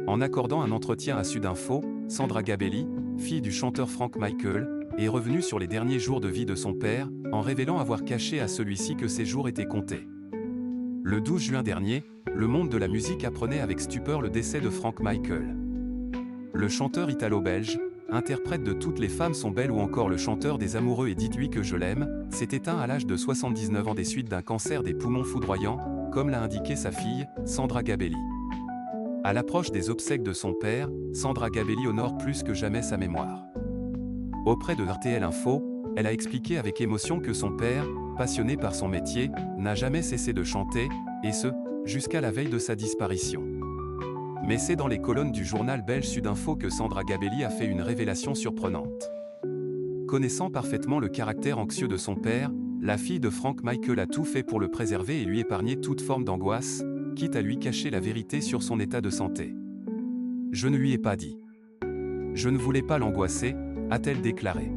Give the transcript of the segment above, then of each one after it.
En accordant un entretien à Sudinfo, Sandra Gabelli, fille du chanteur Frank Michael, est revenue sur les derniers jours de vie de son père, en révélant avoir caché à celui-ci que ses jours étaient comptés. Le 12 juin dernier, le monde de la musique apprenait avec stupeur le décès de Frank Michael. Le chanteur italo-belge, interprète de Toutes les femmes sont belles ou encore le chanteur des Amoureux et Dites-lui que je l'aime, s'est éteint à l'âge de 79 ans des suites d'un cancer des poumons foudroyant, comme l'a indiqué sa fille, Sandra Gabelli. À l'approche des obsèques de son père, Sandra Gabelli honore plus que jamais sa mémoire. Auprès de RTL Info, elle a expliqué avec émotion que son père, passionné par son métier, n'a jamais cessé de chanter, et ce, jusqu'à la veille de sa disparition. Mais c'est dans les colonnes du journal belge Sudinfo que Sandra Gabelli a fait une révélation surprenante. Connaissant parfaitement le caractère anxieux de son père, la fille de Frank Michael a tout fait pour le préserver et lui épargner toute forme d'angoisse, quitte à lui cacher la vérité sur son état de santé. « Je ne lui ai pas dit. Je ne voulais pas l'angoisser », a-t-elle déclaré.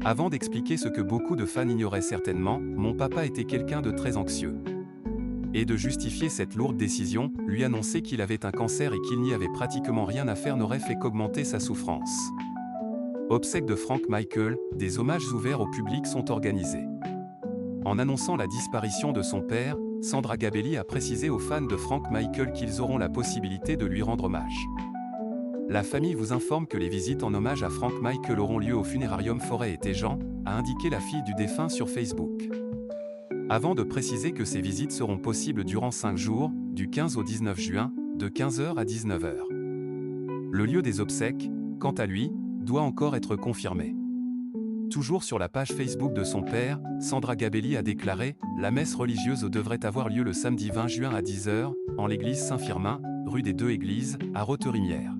Avant d'expliquer ce que beaucoup de fans ignoraient certainement, mon papa était quelqu'un de très anxieux. Et de justifier cette lourde décision, lui annoncer qu'il avait un cancer et qu'il n'y avait pratiquement rien à faire n'aurait fait qu'augmenter sa souffrance. Obsèques de Frank Michael, des hommages ouverts au public sont organisés. En annonçant la disparition de son père, Sandra Gabelli a précisé aux fans de Frank Michael qu'ils auront la possibilité de lui rendre hommage. La famille vous informe que les visites en hommage à Frank Michael auront lieu au funérarium Forêt et Téjean, a indiqué la fille du défunt sur Facebook. Avant de préciser que ces visites seront possibles durant 5 jours, du 15 au 19 juin, de 15 h à 19 h. Le lieu des obsèques, quant à lui, doit encore être confirmé. Toujours sur la page Facebook de son père, Sandra Gabelli a déclaré « La messe religieuse devrait avoir lieu le samedi 20 juin à 10 h, en l'église Saint-Firmin, rue des Deux Églises, à Rotherimières.